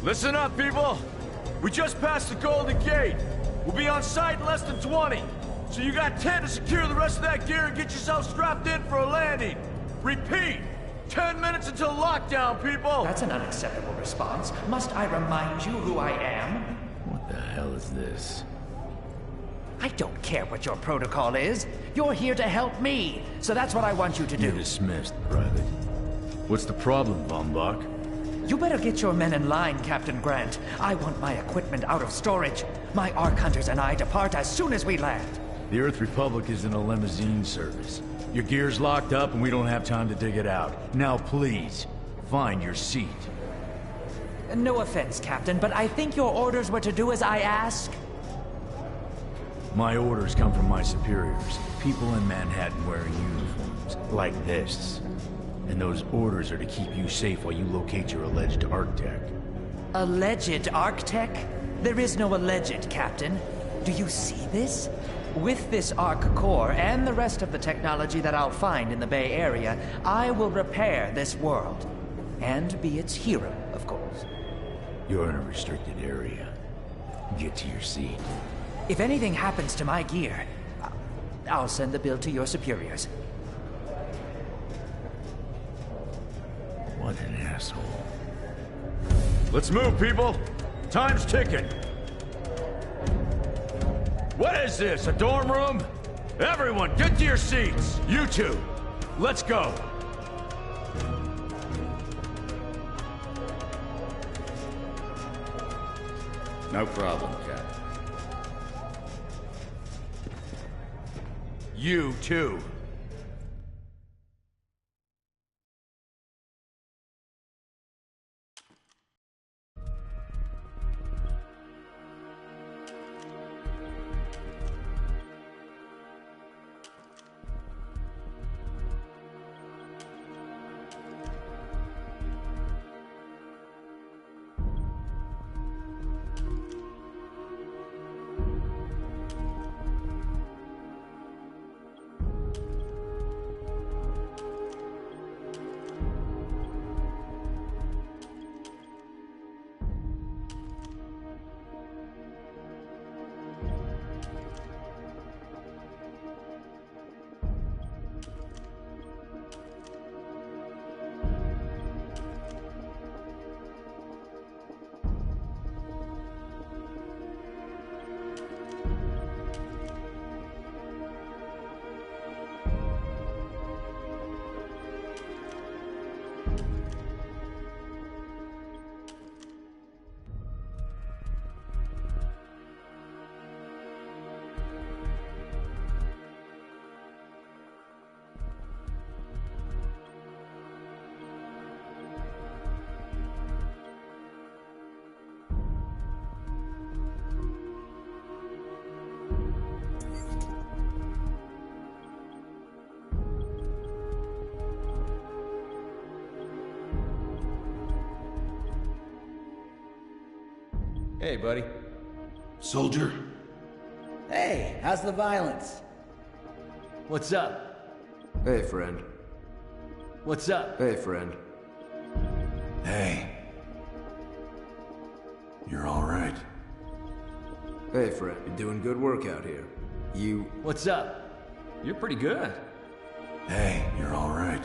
Listen up, people! We just passed the Golden Gate. We'll be on site in less than 20. So you got 10 to secure the rest of that gear and get yourself strapped in for a landing. Repeat! 10 minutes until lockdown, people! That's an unacceptable response. Must I remind you who I am? What the hell is this? I don't care what your protocol is. You're here to help me, so that's what I want you to do. You're dismissed, Private. What's the problem, Von Bach? You better get your men in line, Captain Grant. I want my equipment out of storage. My Ark Hunters and I depart as soon as we land. The Earth Republic is in a limousine service. Your gear's locked up and we don't have time to dig it out. Now please, find your seat. No offense, Captain, but I think your orders were to do as I ask. My orders come from my superiors. People in Manhattan wearing uniforms, like this. And those orders are to keep you safe while you locate your alleged Arc-Tech. Alleged Arc-Tech? There is no alleged, Captain. Do you see this? With this Arc core and the rest of the technology that I'll find in the Bay Area, I will repair this world. And be its hero, of course. You're in a restricted area. Get to your seat. If anything happens to my gear, I'll send the bill to your superiors. What an asshole. Let's move, people! Time's ticking! What is this, a dorm room? Everyone, get to your seats! You two, let's go! No problem, Cap. You too. Hey, buddy. Soldier? Hey, how's the violence? What's up? Hey, friend. What's up? Hey, friend. Hey. You're all right. Hey, friend. You're doing good work out here. You... What's up? You're pretty good. Hey, you're all right.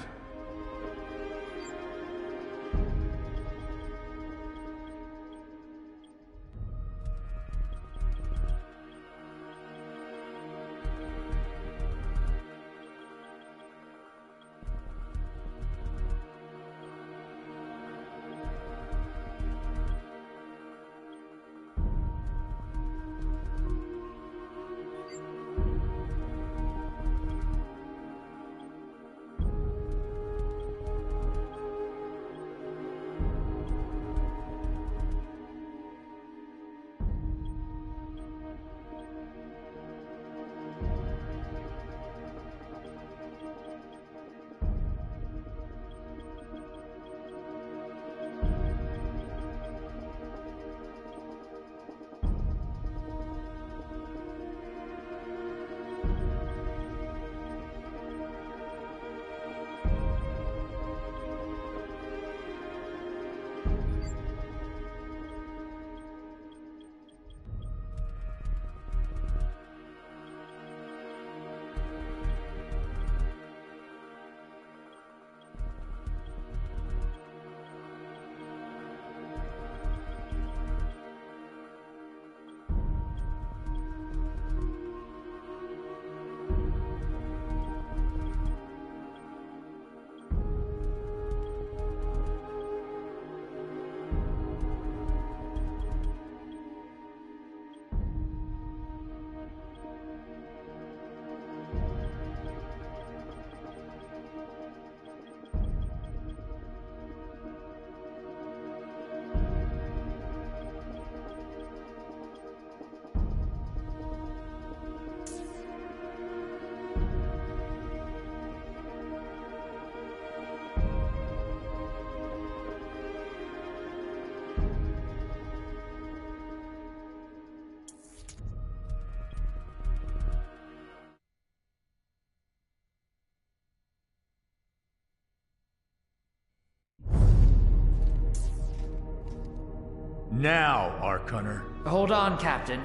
Now, Ark Hunter. Hold on, Captain.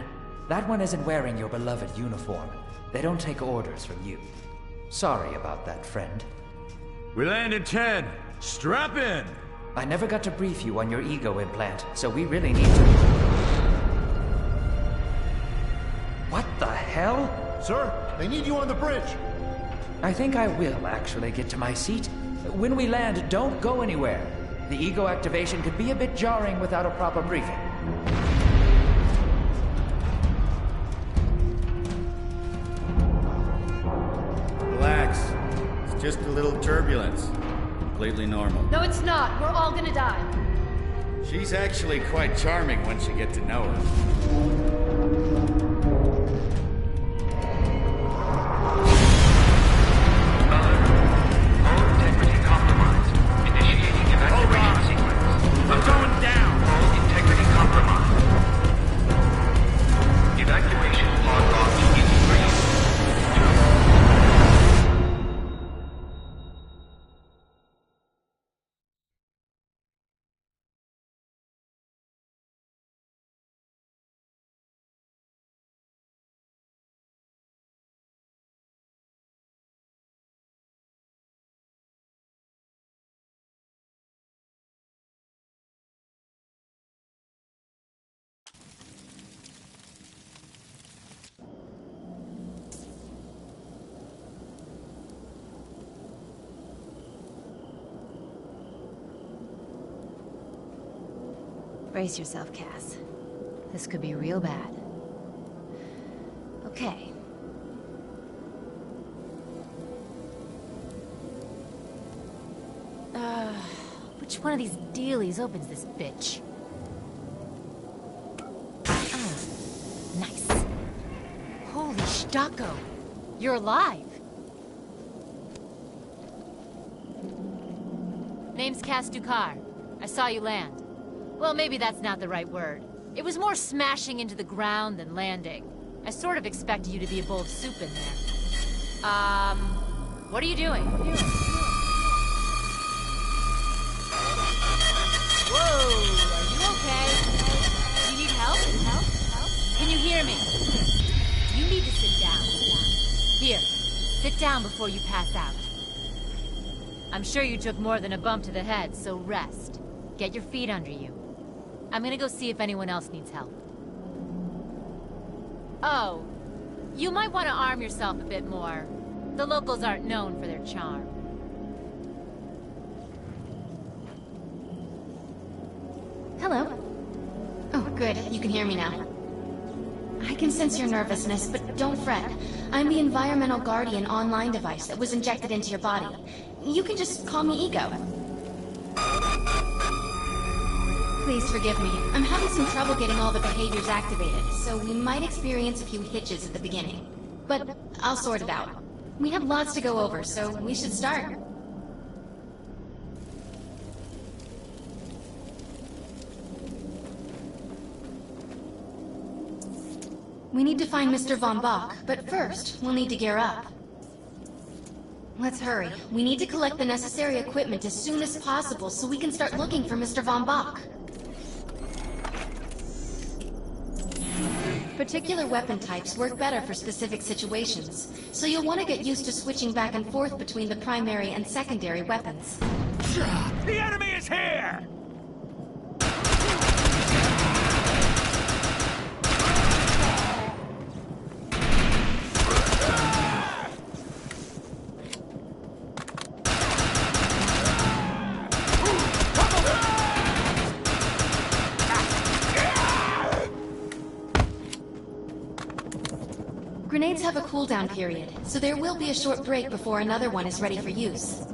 That one isn't wearing your beloved uniform. They don't take orders from you. Sorry about that, friend. We land in 10. Strap in! I never got to brief you on your ego implant, so we really need to... What the hell? Sir, they need you on the bridge. I think I will actually get to my seat. When we land, don't go anywhere. The ego activation could be a bit jarring without a proper briefing. Relax. It's just a little turbulence. Completely normal. No, it's not. We're all gonna die. She's actually quite charming once you get to know her. Brace yourself, Cass. This could be real bad. Okay. Which one of these dealies opens this bitch? Nice. Holy Stocko! You're alive! Name's Cass Dukar. I saw you land. Well, maybe that's not the right word. It was more smashing into the ground than landing. I sort of expected you to be a bowl of soup in there. What are you doing? Whoa, are you okay? You need help? Can you hear me? You need to sit down. Here, sit down before you pass out. I'm sure you took more than a bump to the head, so rest. Get your feet under you. I'm gonna go see if anyone else needs help. Oh, you might want to arm yourself a bit more. The locals aren't known for their charm. Hello. Oh, good. You can hear me now. I can sense your nervousness, but don't fret. I'm the Environmental Guardian online device that was injected into your body. You can just call me Ego. Please forgive me. I'm having some trouble getting all the behaviors activated, so we might experience a few hitches at the beginning. But I'll sort it out. We have lots to go over, so we should start. We need to find Mr. Von Bach, but first, we'll need to gear up. Let's hurry. We need to collect the necessary equipment as soon as possible so we can start looking for Mr. Von Bach. Particular weapon types work better for specific situations, so you'll want to get used to switching back and forth between the primary and secondary weapons. The enemy is here! Grenades have a cooldown period, so there will be a short break before another one is ready for use.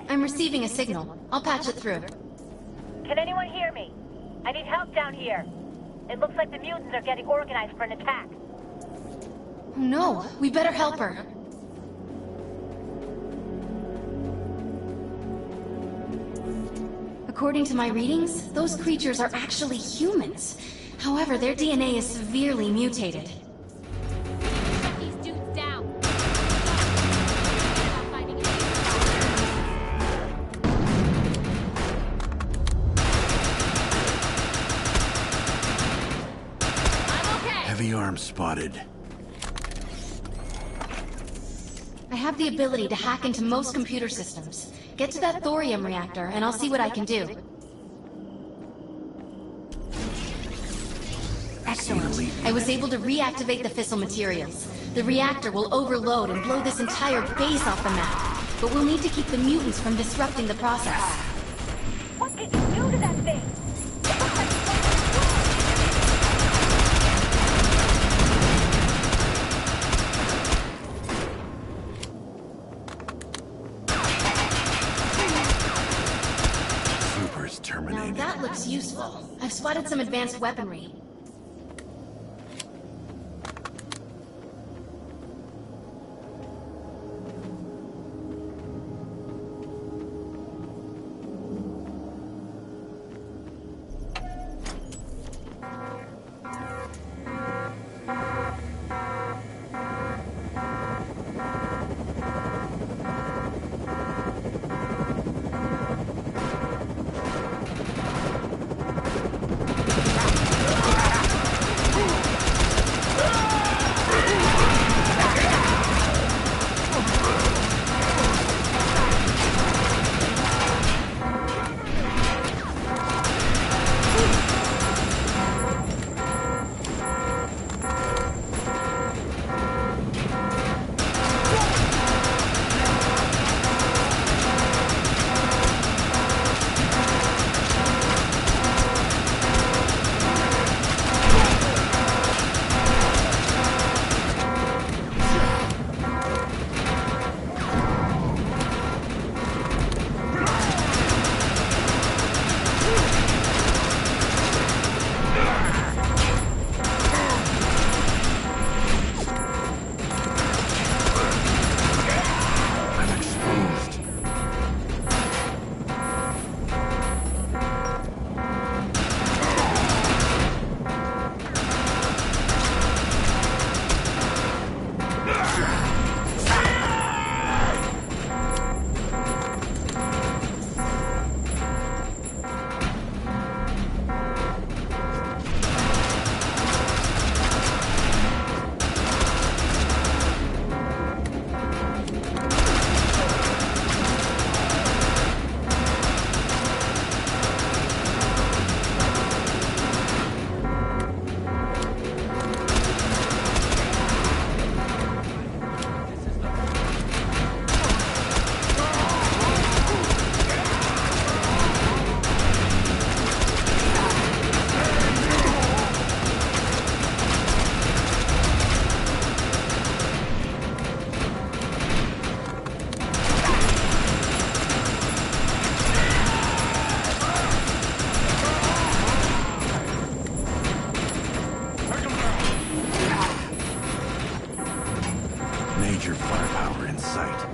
I'm receiving a signal. I'll patch it through. Can anyone hear me? I need help down here. It looks like the mutants are getting organized for an attack. Oh no, we better help her. According to my readings, those creatures are actually humans. However, their DNA is severely mutated. Shut these dudes down. I'm okay. Heavy arms spotted. I have the ability to hack into most computer systems. Get to that thorium reactor, and I'll see what I can do. Excellent. I was able to reactivate the fissile materials. The reactor will overload and blow this entire base off the map. But we'll need to keep the mutants from disrupting the process. What did you do to that thing? Super's terminated. Now that looks useful. I've spotted some advanced weaponry. Major firepower in sight.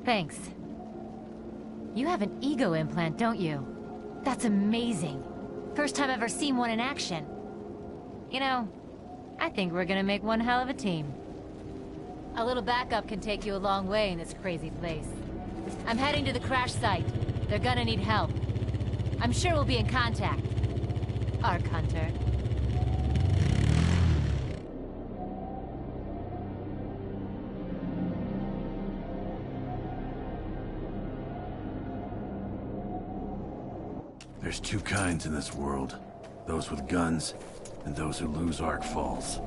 Thanks. You have an ego implant, don't you? That's amazing. First time I've ever seen one in action. You know, I think we're gonna make one hell of a team. A little backup can take you a long way in this crazy place. I'm heading to the crash site. They're gonna need help. I'm sure we'll be in contact. Ark Hunter. There's two kinds in this world. Those with guns, and those who lose Ark Falls.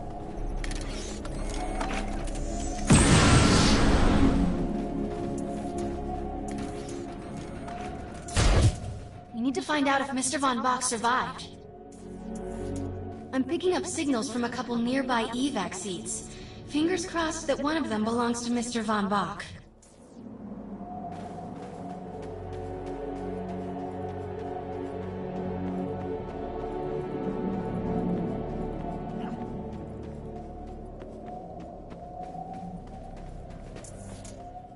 We need to find out if Mr. Von Bach survived. I'm picking up signals from a couple nearby evac seats. Fingers crossed that one of them belongs to Mr. Von Bach.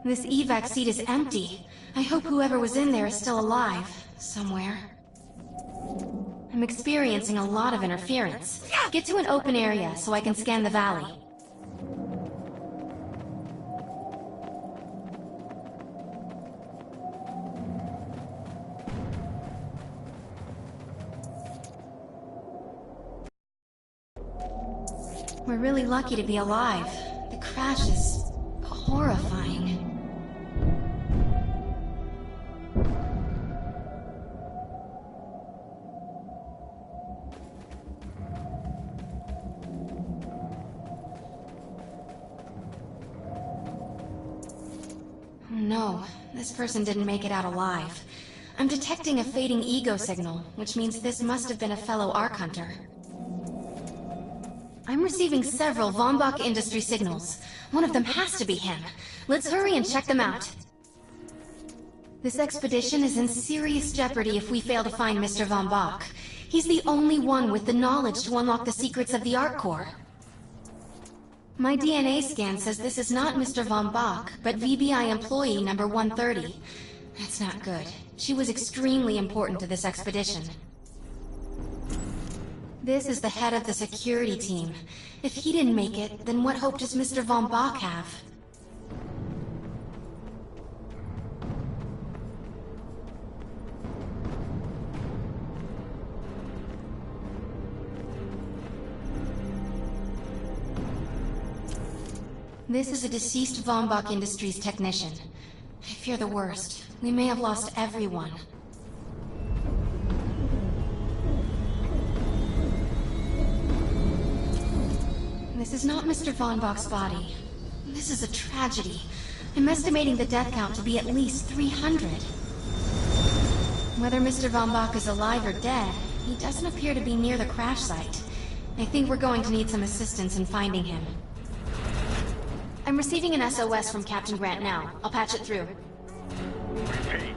This evac seat is empty. I hope whoever was in there is still alive, somewhere. I'm experiencing a lot of interference. Get to an open area so I can scan the valley. We're really lucky to be alive. The crash is horrifying. No, this person didn't make it out alive. I'm detecting a fading ego signal, which means this must have been a fellow Ark Hunter. I'm receiving several Von Bach Industry signals. One of them has to be him. Let's hurry and check them out. This expedition is in serious jeopardy if we fail to find Mr. Von Bach. He's the only one with the knowledge to unlock the secrets of the Ark Core. My DNA scan says this is not Mr. Von Bach, but VBI employee number 130. That's not good. She was extremely important to this expedition. This is the head of the security team. If he didn't make it, then what hope does Mr. Von Bach have? This is a deceased Von Bach Industries technician. I fear the worst. We may have lost everyone. This is not Mr. Von Bach's body. This is a tragedy. I'm estimating the death count to be at least 300. Whether Mr. Von Bach is alive or dead, he doesn't appear to be near the crash site. I think we're going to need some assistance in finding him. I'm receiving an SOS from Captain Grant now. I'll patch it through. Repeat.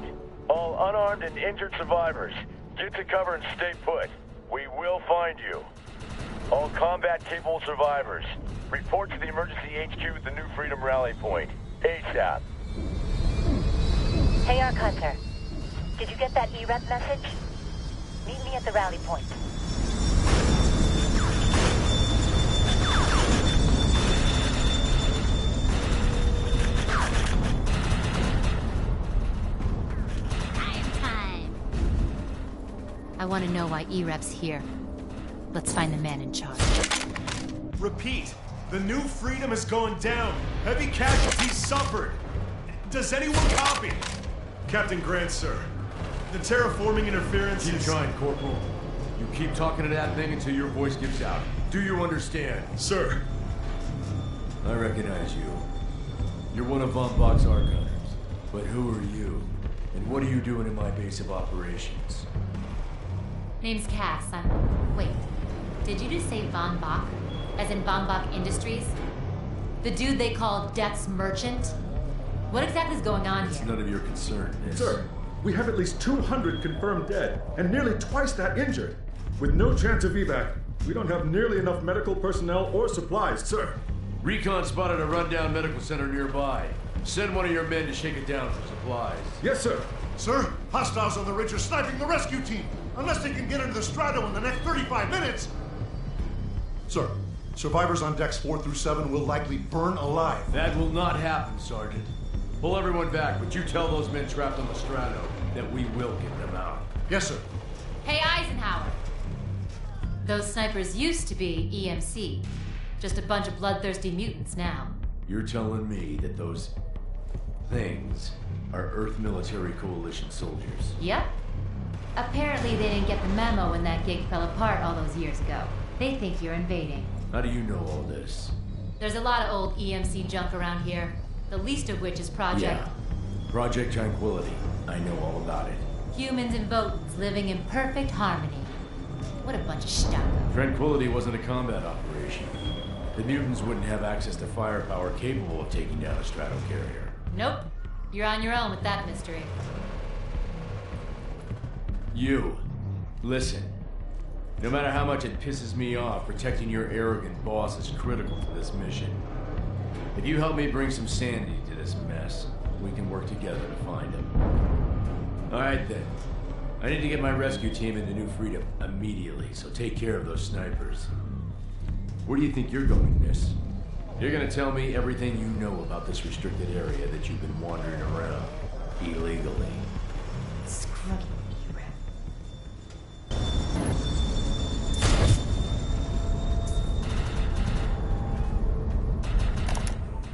All unarmed and injured survivors, get to cover and stay put. We will find you. All combat-capable survivors, report to the emergency HQ at the New Freedom Rally Point. ASAP. Hey, Ark Hunter. Did you get that E-Rep message? Meet me at the rally point. I want to know why E-Rep's here. Let's find the man in charge. Repeat. The New Freedom is going down. Heavy casualties suffered. Does anyone copy? Captain Grant, sir. The terraforming interference Keep is... trying, Corporal. You keep talking to that thing until your voice gives out. Do you understand? Sir. I recognize you. You're one of Von Bach's Ark Hunters. But who are you? And what are you doing in my base of operations? Name's Cass. Wait. Did you just say Von Bach? As in Von Bach Industries? The dude they call Death's Merchant? What exactly is going on It's here? none of your concern, miss. Sir, we have at least 200 confirmed dead, and nearly twice that injured. With no chance of evac, we don't have nearly enough medical personnel or supplies, sir. Recon spotted a rundown medical center nearby. Send one of your men to shake it down for supplies. Yes, sir. Sir, hostiles on the ridge are sniping the rescue team. Unless they can get into the Strato in the next 35 minutes. Sir, survivors on decks 4 through 7 will likely burn alive. That will not happen, Sergeant. Pull everyone back, but you tell those men trapped on the Strato that we will get them out. Yes, sir. Hey, Eisenhower. Those snipers used to be EMC. Just a bunch of bloodthirsty mutants now. You're telling me that those things are Earth Military Coalition soldiers? Yep. Apparently they didn't get the memo when that gig fell apart all those years ago. They think you're invading. How do you know all this? There's a lot of old EMC junk around here. The least of which is Project... Yeah. Project Tranquility. I know all about it. Humans and Votans living in perfect harmony. What a bunch of stuff. Tranquility wasn't a combat operation. The mutants wouldn't have access to firepower capable of taking down a strato carrier. Nope. You're on your own with that mystery. You. Listen. No matter how much it pisses me off, protecting your arrogant boss is critical to this mission. If you help me bring some sanity to this mess, we can work together to find him. Alright then. I need to get my rescue team into New Freedom immediately, so take care of those snipers. Where do you think you're going, miss? You're gonna tell me everything you know about this restricted area that you've been wandering around illegally. Screw you.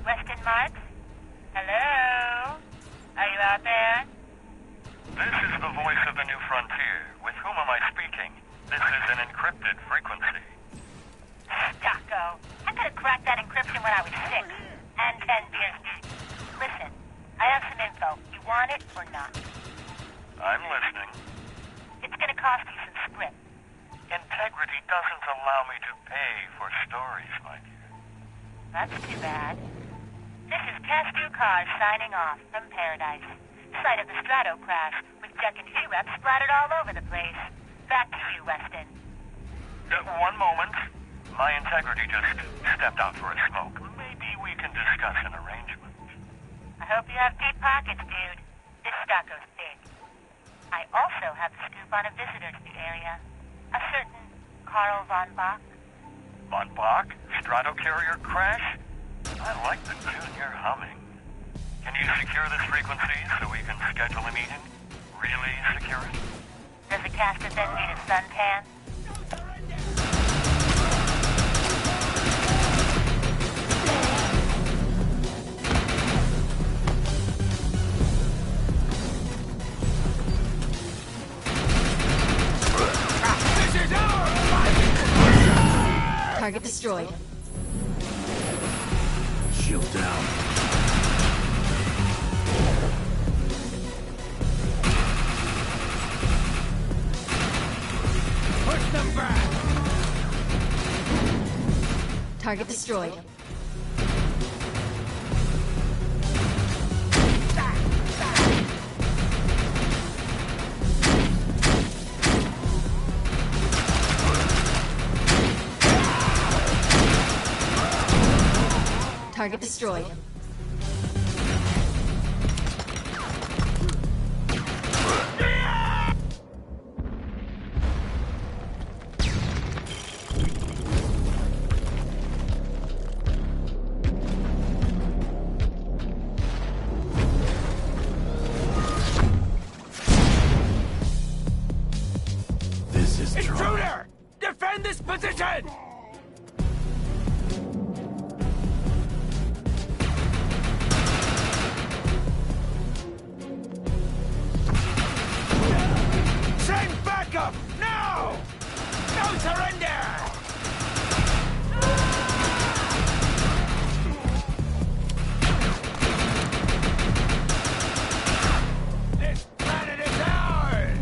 Weston Marks? Hello? Are you out there? This is the voice of the New Frontier. With whom am I speaking? This is an encrypted frequency. Stocko, I could have cracked that encryption when I was 6. And 10 beers deep. Listen, I have some info. You want it or not? I'm listening. It's gonna cost you some script. Integrity doesn't allow me to pay for stories, my dear. That's too bad. This is Castu Carr signing off from Paradise. Site of the Strato crash, with Jack and T-Rex splattered all over the place. Back to you, Weston. One moment. My integrity just stepped out for a smoke. Maybe we can discuss an arrangement. I hope you have deep pockets, dude. This Stocko's big. I also have the scoop on a visitor to the area. A certain Karl von Bach. Von Bach? Strato carrier crash? I like the tune you're humming. Can you secure this frequency so we can schedule a meeting? Really secure it? Does the cast of them need a suntan? Target destroyed. Shield down. Push them back! Target destroyed. Target destroyed. This is trouble. Intruder! Defend this position! Send backup! Now! No surrender! This planet is ours!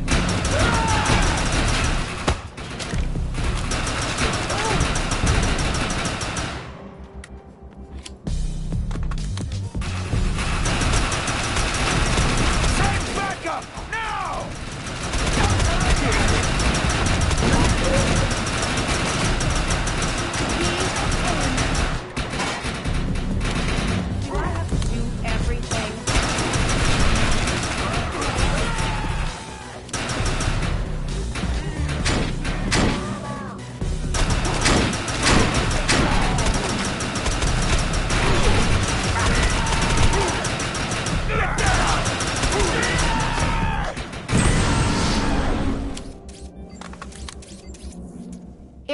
Send backup! Now!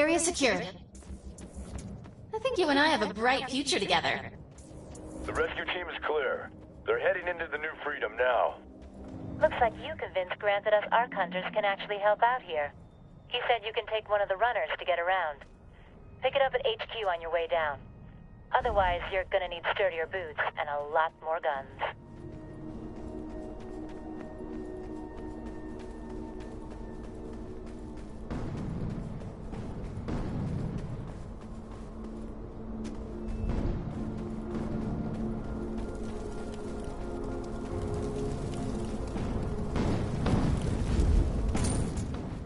Area secured. I think you and I have a bright future together. The rescue team is clear. They're heading into the New Freedom now. Looks like you convinced Grant that us Ark Hunters can actually help out here. He said you can take one of the runners to get around. Pick it up at HQ on your way down. Otherwise, you're gonna need sturdier boots and a lot more guns.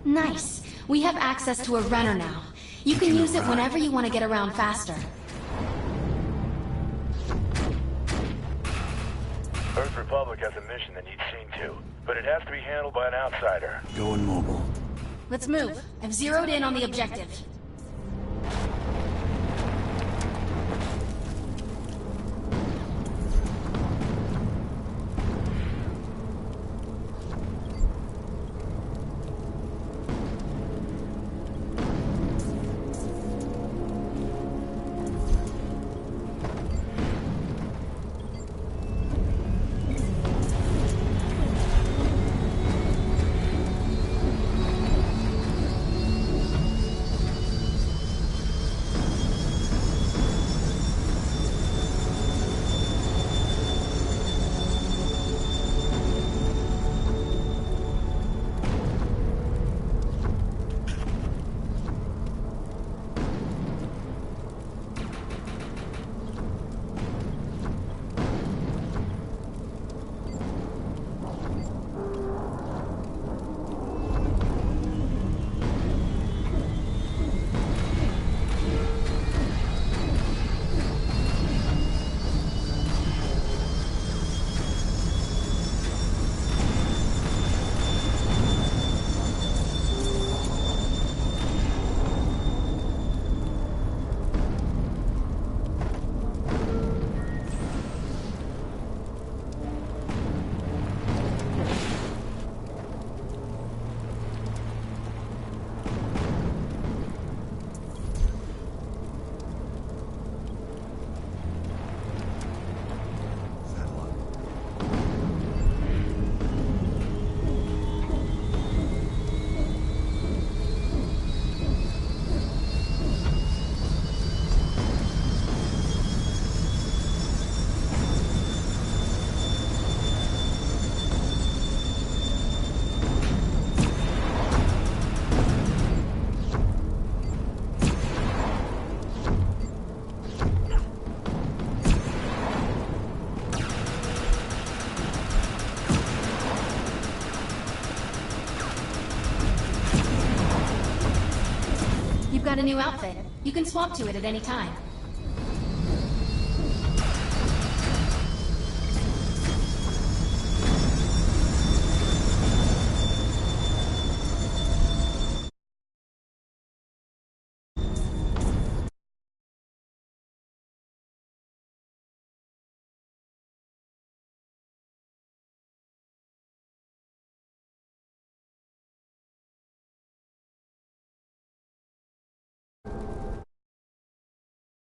Nice. We have access to a runner now. You can use it whenever you want to get around faster. Earth Republic has a mission that needs seen to, but it has to be handled by an outsider. Going mobile. Let's move. I've zeroed in on the objective. Got a new outfit. You can swap to it at any time.